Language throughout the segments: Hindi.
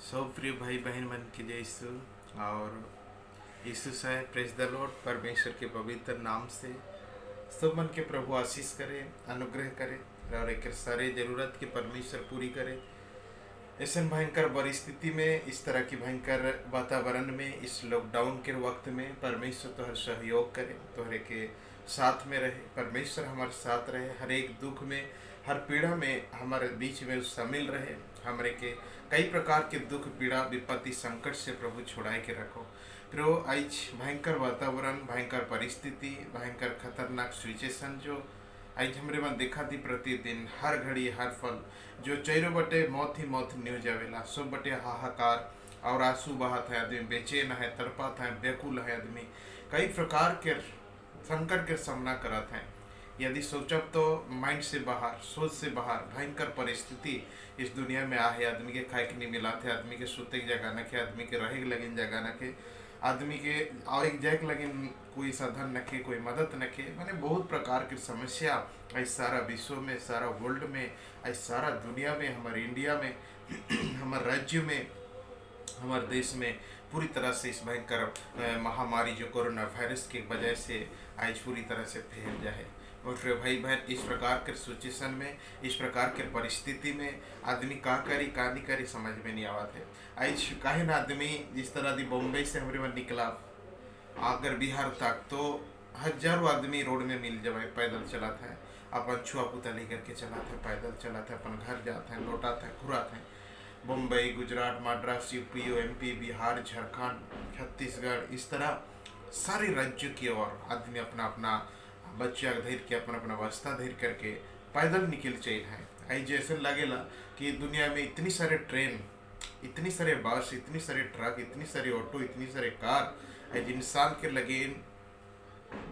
सब प्रिय भाई बहन मन के जय यीशु और यीशु से प्रेज द लॉर्ड। परमेश्वर के पवित्र नाम से सब मन के प्रभु आशीष करे, अनुग्रह करे और एक सारे जरूरत के परमेश्वर पूरी करे। ऐसा भयंकर परिस्थिति में, इस तरह की भयंकर वातावरण में, इस लॉकडाउन के वक्त में परमेश्वर तोहर सहयोग करे, तोहरे के साथ में रहे। परमेश्वर हमारे साथ रहे, हर एक दुख में, हर पीड़ा में हमारे बीच में शामिल रहे। हमारे के कई प्रकार के दुख, पीड़ा, विपत्ति, संकट से प्रभु छुड़ाए के रखो। प्रभु आज भयंकर वातावरण, भयंकर परिस्थिति, भयंकर खतरनाक सिचुएशन जो आज हमरे मन देखा थी प्रतिदिन, हर घड़ी, हर पल जो चैरो बटे मौत ही मौत न्यूज आवेला, सब बटे हाहाकार और आंसू बहात है, आदमी बेचैन है, तड़पात है, व्याकुल है, आदमी कई प्रकार के संकट के सामना करत हैं। यदि सोचब तो माइंड से बाहर, सोच से बाहर भयंकर परिस्थिति इस दुनिया में आ है। आदमी के खाए के नहीं मिला थे, आदमी के सोते की जगह न के, आदमी के रहे के लगिन जगह न के, आदमी के और एक जगह लगिन कोई साधन न के, कोई मदद न के, मैंने बहुत प्रकार की समस्या इस सारा विश्व में, सारा वर्ल्ड में, इस सारा दुनिया में, हमारे इंडिया में हमारे राज्य में, हमारे देश में पूरी तरह से इस भयंकर महामारी जो कोरोना वायरस की वजह से आज पूरी तरह से फैल जाए। और फिर भाई बहन, इस प्रकार के सिचुएशन में, इस प्रकार के परिस्थिति में आदमी का करी का नहीं करी समझ में नहीं आवत है। आज काहे ना आदमी जिस तरह दी बॉम्बे से हमारे मन निकला अगर बिहार तक, तो हजारों आदमी रोड में मिल जाए, पैदल चलाता है, अपन छुआ पुता लेकर के चलाते हैं, पैदल चलाते हैं, अपन घर जाते हैं, लौटाते हैं, घुराते हैं। मुंबई, गुजरात, मद्रास, यूपी, एमपी, बिहार, झारखंड, छत्तीसगढ़, इस तरह सारे राज्यों की ओर आदमी अपना अपना बच्चा धैर्य के, अपना अपना अवस्था धैर्य करके पैदल निकल चाहिए है। आई जैसे लगेला कि दुनिया में इतनी सारे ट्रेन, इतनी सारे बस, इतनी सारे ट्रक, इतनी सारे ऑटो, इतनी सारे कार आज इंसान के लगे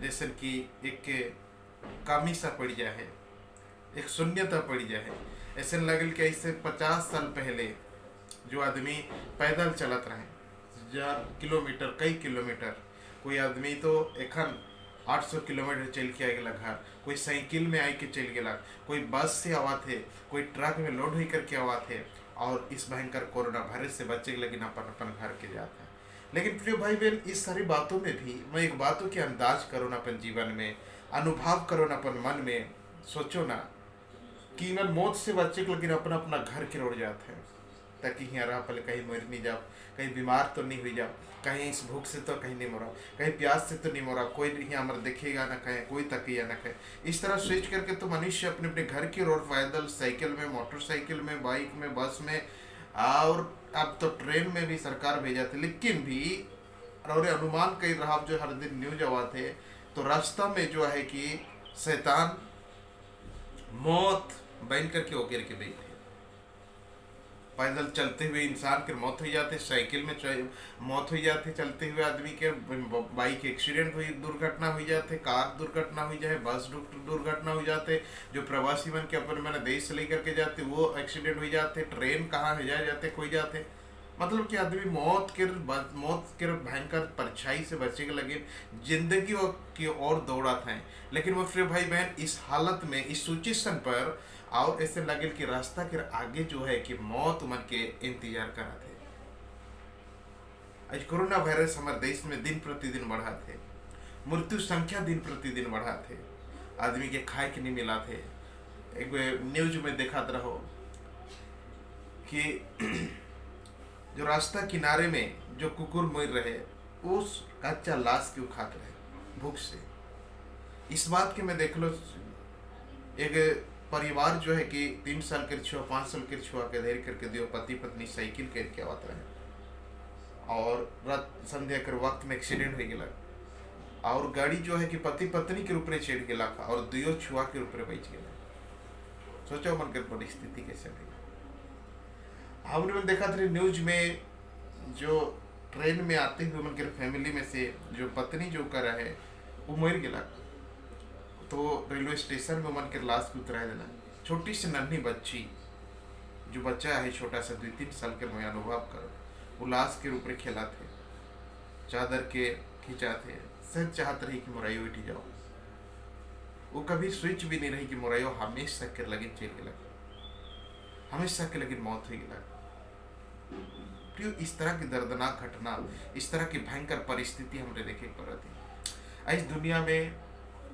जैसे कि एक कमी सा पड़ जाए, एक शून्यता पड़ जाए। ऐसे लगल कि ऐसे 50 साल पहले जो आदमी पैदल चलत रहे, जा किलोमीटर, कई किलोमीटर, कोई आदमी तो एखन 800 किलोमीटर चल के आएगा घर, कोई साइकिल में आई के चल गया, कोई बस से आवा थे, कोई ट्रक में लोड होकर के आवा थे, और इस भयंकर कोरोना वायरस से बच्चे के लगे अपन अपन घर के जाते हैं। लेकिन प्रिय भाई बहन, इस सारी बातों में भी मैं एक बातों के अंदाज करो ना अपन जीवन में, अनुभव करो ना अपन मन में, सोचो ना कि मैं मौत से बच्चे के लेकिन अपना अपना घर के रोड जाते हैं, ताकि यहाँ रहा पहले कहीं मर नहीं जाओ, कहीं बीमार तो नहीं हुई जाओ, कहीं इस भूख से तो कहीं नहीं मरा, कहीं प्यास से तो नहीं मरा, कोई यहाँ मर देखेगा ना, कहे कोई तकिया ना कहे। इस तरह सोच करके तो मनुष्य अपने अपने घर की रोड पैदल, साइकिल में, मोटरसाइकिल में, बाइक में, बस में, और अब तो ट्रेन में भी सरकार भेजा थे। लेकिन भी और अनुमान कई रहा जो हर दिन न्यूज आवा थे, तो रास्ता में जो है कि शैतान मौत बन करके होकर के बैठे, पैदल चलते हुए इंसान के मौत हो जाते, साइकिल में मौत हो जाती, चलते हुए आदमी के बाइक एक्सीडेंट हुई, दुर्घटना हो जाते, कार दुर्घटना हो जाए, बस दुर्घटना हो जाते, जो प्रवासी मन के अपन मैंने देश लेकर के जाते वो एक्सीडेंट हो जाते, ट्रेन कहाँ हो जाते, खोई जाते। मतलब कि आदमी मौत के भयंकर परछाई से बचे के लगे जिंदगी की ओर दौड़ा था। लेकिन वो फिर भाई बहन इस हालत में, इस सिचुएशन पर और ऐसे लगे कि रास्ता के आगे जो है कि मौत मन के इंतजार करा थे। आज कोरोना वायरस हमारे देश में दिन प्रतिदिन बढ़ा थे, मृत्यु संख्या दिन प्रतिदिन बढ़ा थे, आदमी के खाए के नहीं मिला थे। एक न्यूज में देखा रहो कि जो रास्ता किनारे में जो कुकुर मर रहे, उस कच्चा लाश क्यों खाते रहे भूख से। इस बात के मैं देख लो, एक परिवार जो है कि 3 साल के छुआ, 5 साल के छुआ के धैर्य करके दियो, पति पत्नी साइकिल करके आवत रहे, और रात संध्या के वक्त में एक्सीडेंट हो गया, और गाड़ी जो है कि पति पत्नी के ऊपर चढ़ गया और दियो छुआ के ऊपर बैठ गया। सोचो मन के परिस्थिति कैसे रही। हमने देखा था न्यूज में, जो ट्रेन में आते हुए मन के फैमिली में से जो पत्नी जो कर है वो मर गया, तो रेलवे स्टेशन में मन के लाश को उतरा देना। छोटी सी नन्ही बच्ची, जो बच्चा है छोटा सा 2-3 साल के, मैं अनुभव करो, वो लाश के ऊपर खेला थे, चादर के खींचा थे, सच चाहत रही कि मुराई उठी जाओ, वो कभी स्विच भी नहीं रही कि मुराइयो हमेशा के लगे चल गया, हमेशा के लगे मौत हो गया। प्रियो इस तरह की दर्दनाक घटना, इस तरह की भयंकर परिस्थिति हमने देखे पड़ती। आज दुनिया में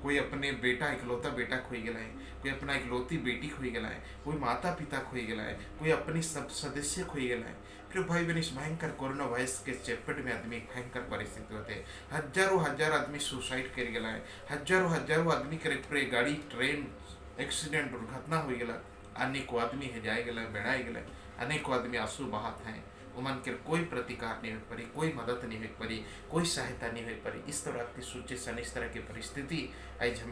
कोई अपने बेटा इकलौता बेटा खोई गया है, कोई अपना इकलौती बेटी खोई गया है, कोई माता पिता खोई गया है, कोई अपनी सब सदस्य खोई गया है। फिर भाई बहन इस भयंकर कोरोना वायरस के चपेट में आदमी भयंकर परिस्थिति होते हैं। हजारों हजार आदमी सुसाइड कर गया है, हजारों हजारों आदमी करे गाड़ी ट्रेन एक्सीडेंट दुर्घटना हो गया, अनेकों आदमी हेजाए गया बेड़ाए गया, अनेकों आदमी आंसू बहात हैं। उमन के कोई प्रतिकार नहीं हो पारी, कोई मदद नहीं हो पारी, कोई सहायता नहीं हो पारी। इस तरह की सिचुएशन, इस तरह की परिस्थिति आज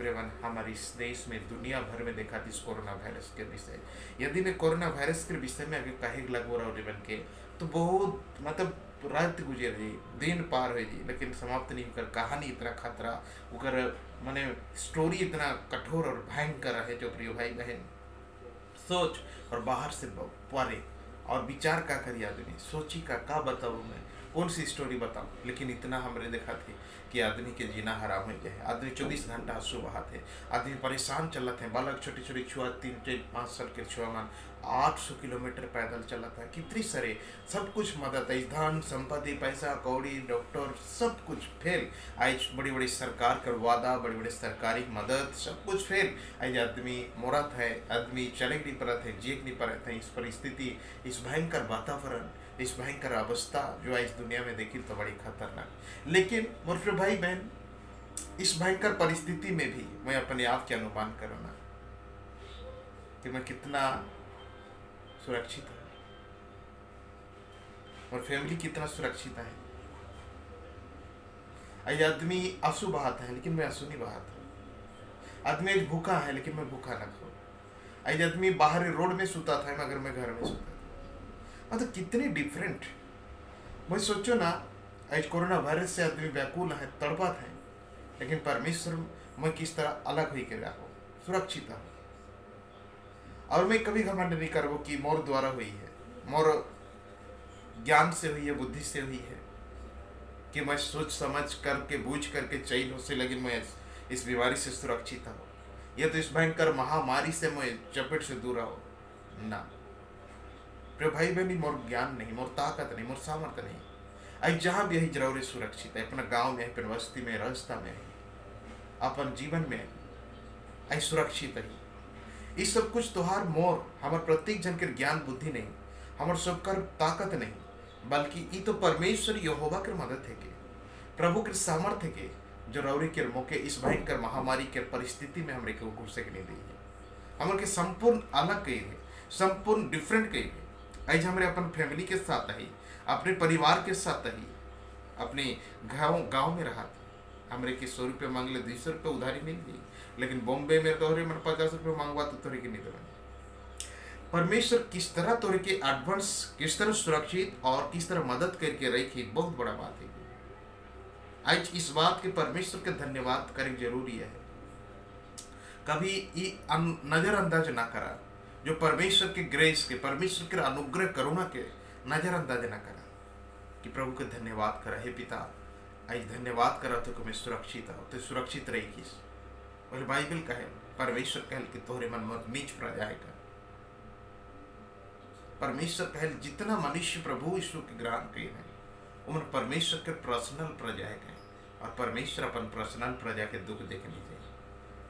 हमारे इस देश में दुनिया भर में देखा थी इस कोरोना वायरस के विषय। यदि मैं कोरोना वायरस के विषय में अगर कहे लगो रहा बन के तो बहुत मतलब रात गुजर रही, दिन पार हो जी, लेकिन समाप्त नहीं होकर कहानी इतना खतरा उकर माने स्टोरी इतना कठोर और भयंकर है जो प्रिय भाई बहन सोच और बाहर से परे और विचार का करिए आदमी सोची का बताऊँ मैं कौन सी स्टोरी बताऊँ। लेकिन इतना हमने देखा थी कि आदमी के जीना हराम हो गया है, आदमी 24 घंटा आंसू बहाते, आदमी परेशान चलते हैं, बालक छोटी छोटी छुआ 3-5 साल के छुआ मान 800 किलोमीटर पैदल चलाता है। कितनी सारे सब कुछ मदद है, धन संपत्ति पैसा कौड़ी डॉक्टर सब कुछ फेल। आज बड़ी बड़ी सरकार का वादा, बड़ी बड़ी सरकारी मदद सब कुछ फेल। आज आदमी मोरत है, आदमी चले नहीं परत है, जिए नहीं परत है। इस परिस्थिति, इस भयंकर वातावरण, इस भयंकर अवस्था जो आज दुनिया में देखी तो बड़ी खतरनाक। लेकिन मोर भाई बहन इस भयंकर परिस्थिति में भी मैं अपने आप के अनुमान करूँ ना कि मैं कितना सुरक्षित हूँ और फैमिली कितना सुरक्षित है। आज आदमी आंसू बहाता है लेकिन मैं आंसू नहीं बहाता। आदमी आज भूखा है लेकिन मैं भूखा ना खाऊं। आज आदमी बाहर रोड में सोता था मगर मैं घर में सोता था। मतलब कितनी डिफरेंट। मैं सोचो ना आज कोरोना वायरस से आदमी व्याकुल है, तड़पत है, लेकिन परमेश्वर मैं किस तरह अलग हुई के रहा हूँ, सुरक्षित हूँ। और मैं कभी घमंड नहीं करूँ कि मोर द्वारा हुई है, मोर ज्ञान से हुई है, बुद्धि से हुई है, कि मैं सोच समझ करके बूझ करके चैन से लेकिन मैं इस बीमारी से सुरक्षित हूँ। यह तो इस भयंकर महामारी से मैं चपेट से दूर हूँ ना। प्रिय भाई बहनी मोर ज्ञान नहीं, मोर ताकत नहीं, मोर सामर्थ्य नहीं। आज जहाँ भी यही जरूर सुरक्षित है, अपना गांव में, अपन बस्ती में, रास्ता में, अपन जीवन में आई सुरक्षित है। ये सब कुछ तोहार मोर हमार प्रत्येक जन के ज्ञान बुद्धि नहीं, हमार सबकर ताकत नहीं, बल्कि ये तो परमेश्वर यहोवा के मदद है के, प्रभु के सामर्थ्य के जो रौरी के मौके इस भयंकर महामारी के परिस्थिति में हमरे के घुसे के नहीं दी है। हमारे के संपूर्ण अलग कही है, संपूर्ण डिफरेंट कही है। आज हमारे अपन फैमिली के साथ ही, अपने परिवार के साथ ही, अपने गाँव में रहा था। हमरे के 100 रुपये मांगले, 200 रुपये उधारी मिल गई, लेकिन बॉम्बे में तोहरे मन 50 रुपये मांगवा तो तोहरे की नहीं देवा। परमेश्वर किस तरह तोहरे के एडवांस, किस तरह सुरक्षित और किस तरह मदद करके रखी, बहुत बड़ा बात है। आज इस बात के परमेश्वर के धन्यवाद करें जरूरी है। कभी ये नजरअंदाज ना करा जो परमेश्वर के ग्रेस के, परमेश्वर के अनुग्रह करुणा के नजरअंदाज ना करा, कि प्रभु के धन्यवाद करा। हे पिता आज धन्यवाद करा तो मैं सुरक्षित हो, तो सुरक्षित रही। बोले बाइबल कहे, परमेश्वर कहल कि तोहरे मन में नीच प्रजा है। परमेश्वर कहल जितना मनुष्य प्रभु यीशु के ग्रहण किए हैं उन परमेश्वर के पर्सनल प्रजा है, और परमेश्वर अपन पर्सनल प्रजा के दुख देखने चाहिए।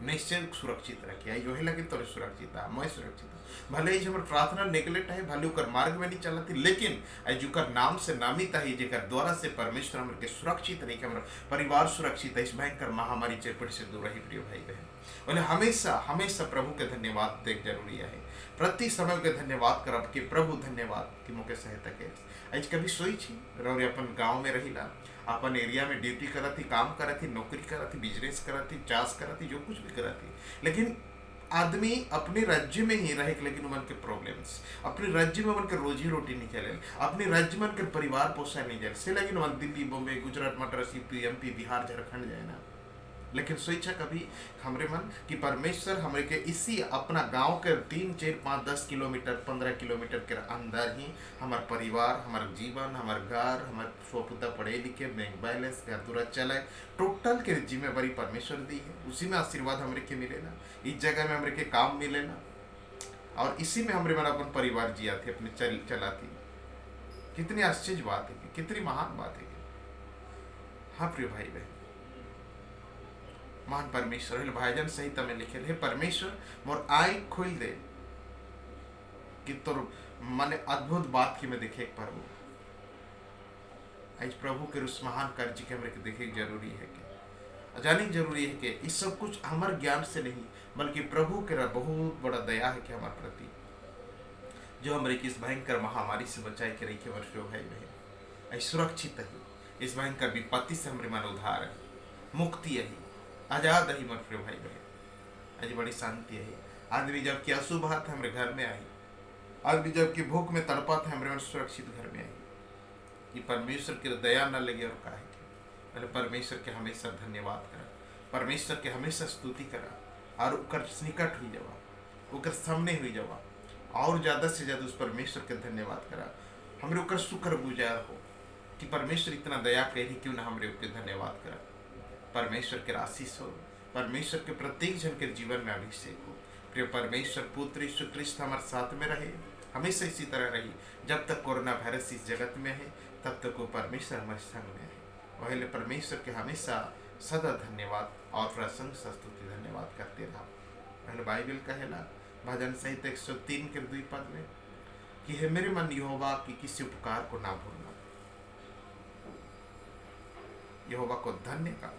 निश्चय सुरक्षित रखे जो है लगे तो सुरक्षित है, मैं सुरक्षित हूँ। भले ही हमारे प्रार्थना नेगलेक्ट है, भले उकर मार्ग में नहीं चलती, लेकिन जुकर नाम से नामित है, जेकर द्वारा से परमेश्वर हमारे सुरक्षित रही, हमारा परिवार सुरक्षित है, इस भयंकर महामारी चपेट से दूर रही। प्रिय भाई बहन बोले हमेशा हमेशा प्रभु के धन्यवाद देख जरूरी है। प्रति समय के धन्यवाद करब कि प्रभु धन्यवाद कि मोके सहायता के। आज कभी सोई छी रौरे अपन गाँव में रहीला, अपन एरिया में ड्यूटी करती, काम करती, नौकरी करती, बिजनेस करती, चाष करती, जो कुछ भी करती, लेकिन आदमी अपने राज्य में ही रहे, लेकिन मन के प्रॉब्लम्स, अपने राज्य में मन के रोजी रोटी नहीं चले, अपने राज्य में मन के परिवार पोसा नहीं जाए से, लेकिन मन दिल्ली, बॉम्बे, गुजरात, मद्रास, यूपी, एमपी, बिहार, झारखंड जाए ना। लेकिन सोचा कभी हमरे मन कि परमेश्वर हमरे के इसी अपना गांव के 3, 4, 5, 10 किलोमीटर, 15 किलोमीटर के अंदर ही हमार परिवार, हमार जीवन, हमार घर, हमार स्वपुता पढ़े लिखे, बैंक बैलेंस, घर दूरा चलाए, टोटल के जिम्मेवारी परमेश्वर दी है। उसी में आशीर्वाद हमरे के मिलेना, इस जगह में हमरे के काम मिलेना, और इसी में हमरे मन अपन परिवार जिया थे, अपने चलाती। कितनी आश्चर्य बात है, कितनी महान बात है। हाँ प्रिय भाई बहन, महान परमेश्वर भाईजान सहित में लिखे हे परमेश्वर मोर आई खोल दे कि तोर माने अद्भुत बात की मैं देखे प्रभु। आज प्रभु के उस महान कार्य के हमारे देखे जरूरी है कि जानी जरूरी है कि इस सब कुछ हमारे ज्ञान से नहीं बल्कि प्रभु के बहुत बड़ा दया है कि हमारे प्रति जो हमारे इस भयंकर महामारी से बचाए के रही वर्षो भाई बहन सुरक्षित है। इस भयंकर विपत्ति से हमारे मन उद्धार है, मुक्ति है, आजाद है मन प्रिय भाई बहन। आज बड़ी शांति है। आदमी जब की अशुभ हाथ हमारे घर में आई, आदमी जब की भूख में तड़पा था हमारे मन सुरक्षित घर में आई। ये परमेश्वर की दया न लगे और काहे पहले परमेश्वर के हमेशा धन्यवाद करा, परमेश्वर के हमेशा स्तुति करा और उकर निकट हुई जावा, उकर सामने हुई जावा और ज्यादा से ज्यादा उस परमेश्वर के धन्यवाद करा। हमरे उकर शुक्र गुजार हो कि परमेश्वर इतना दया करी, क्यों ना हमरे उके धन्यवाद करा। परमेश्वर के आशीष हो, परमेश्वर के प्रत्येक जन के जीवन में अभिषेक हो। प्रिय परमेश्वर पुत्र यीशु ख्रिस्त हमारे साथ में रहे, हमेशा इसी तरह रही। जब तक कोरोना वायरस इस जगत में है तब तक वो परमेश्वर हमारे संग में है। पहले परमेश्वर के हमेशा सदा धन्यवाद और प्रशंसा स्तुति धन्यवाद करते रहा। पहले बाइबल कहेला भजन संहिता 103 के 2 पद में कि हे मेरे मन यहोवा की किसी उपकार को ना भूलना, यहोवा को धन्य का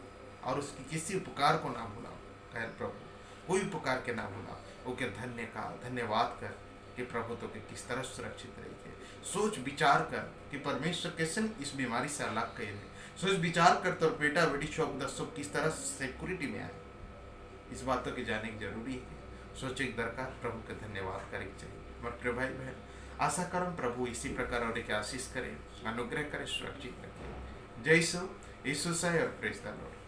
और उसकी किसी उपकार को ना भूला। कहे प्रभु कोई उपकार के ना भूला, ओके धन्य का धन्यवाद कर कि प्रभु तो के किस तरह सुरक्षित रही है। सोच विचार कर कि परमेश्वर कैसे इस बीमारी से अलग कहे। सोच विचार कर तो बेटा बेटी सब किस तरह सिक्योरिटी में आए। इस बातों के जाने की जरूरी है। सोचे दरकार प्रभु का धन्यवाद करे चाहिए। मत प्रिय भाई बहन, आशा करो प्रभु इसी प्रकार और आशीष करे, अनुग्रह करे, सुरक्षित रखे। जय यीशु, यीशु से और प्रेज द लॉर्ड।